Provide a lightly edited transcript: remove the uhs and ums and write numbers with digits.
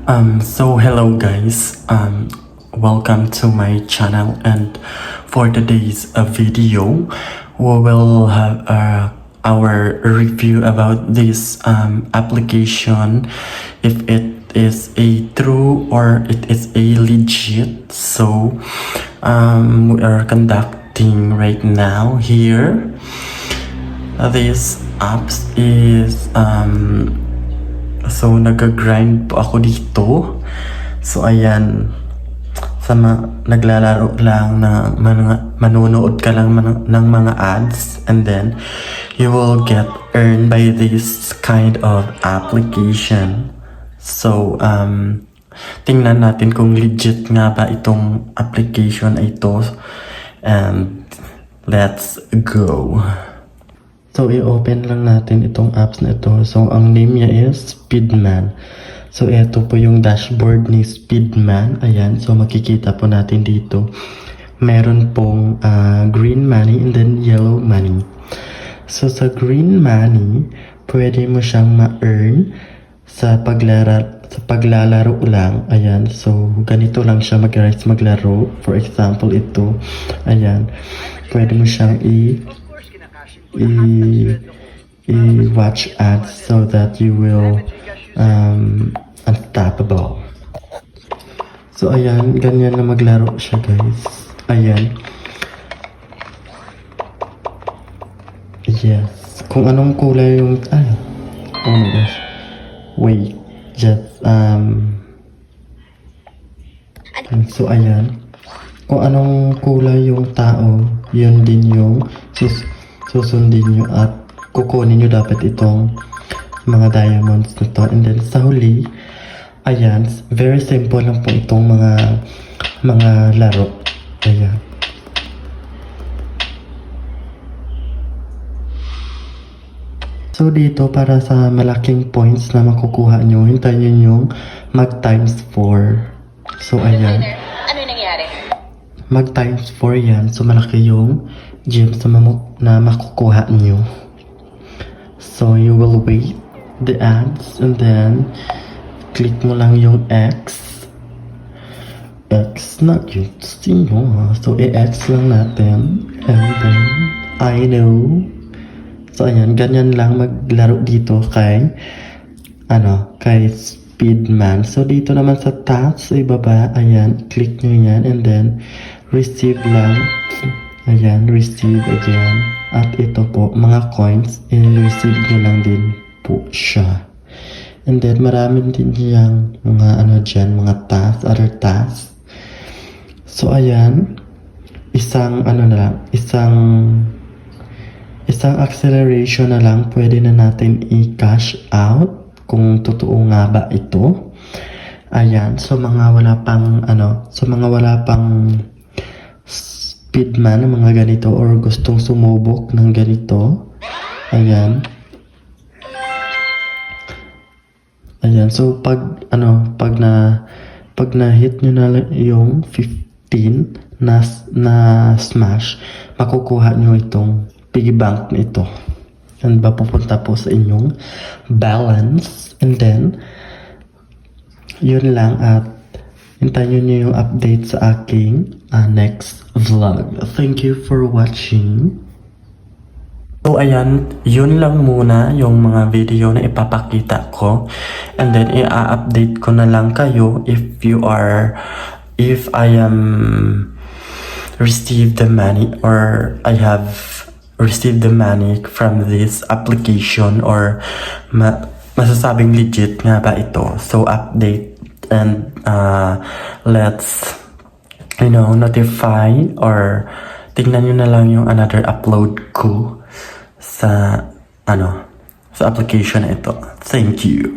So hello guys, welcome to my channel, and for today's video, we will have our review about this application, if it is a true or it is a legit. So we are conducting right now here. This apps is so nag-grind po ako dito. So ayan, naglalaro lang na manonood ka lang ng mga ads, and then you will get earned by this kind of application. So tingnan natin kung legit nga ba itong application ito, and let's go. So, i-open lang natin itong apps na ito. So, ang name niya is Speedman. So, ito po yung dashboard ni Speedman. Ayan. So, makikita po natin dito. Meron pong green money and then yellow money. So, sa green money, pwede mo siyang ma-earn sa paglalaro lang. Ayan. So, ganito lang siya maglaro. For example, ito. Ayan. Pwede mo siyang watch ads so that you will unstoppable. So ayan, ganyan na maglaro siya guys. Ayan. Yes. Kung anong kulay yung oh my gosh. Wait. Just so ayan. Kung anong kulay yung tao, yun din yung susundin nyo at kukunin nyo dapat itong mga diamonds na to. And then sa huli, ayan, very simple lang po itong mga laro. Ayan. So dito, para sa malaking points na makukuha nyo, hintayin nyo yung mag times 4. So ayan. Ano nangyari? Mag times 4 yan. So malaki yung gems na makukuha nyo. So you will wait the ads, and then click mo lang yung X na cute. So i-X lang natin, and then I know. So ayan, ganyan lang maglaro dito kay Speedman. So dito naman sa task sa ibaba, ayan, click nyo yan, and then receive lang. Ayan, receive again. At ito po, mga coins, i-receive nyo lang din po siya. And then, marami din diyang mga mga tasks, other tasks. So, ayan, isang acceleration na lang, pwede na natin i-cash out kung totoo nga ba ito. Ayan, so mga wala pang Speedman ng mga ganito, or gustong sumubok ng ganito. Ayan. Ayan. So pag na-hit nyo na yung 15 na smash, makukuha nyo itong piggy bank na ito. And pupunta po sa inyong balance. And then, yun lang, at hintayin nyo yung update sa aking next vlog. Thank you for watching. So ayan, yun lang muna yung mga video na ipapakita ko. And then i-update ko na lang kayo if I am received the money, or I have received the money from this application, or masasabing legit nga ba ito. So update, and let's notify, or tignan nyo na lang yung another upload ko sa application na ito. Thank you.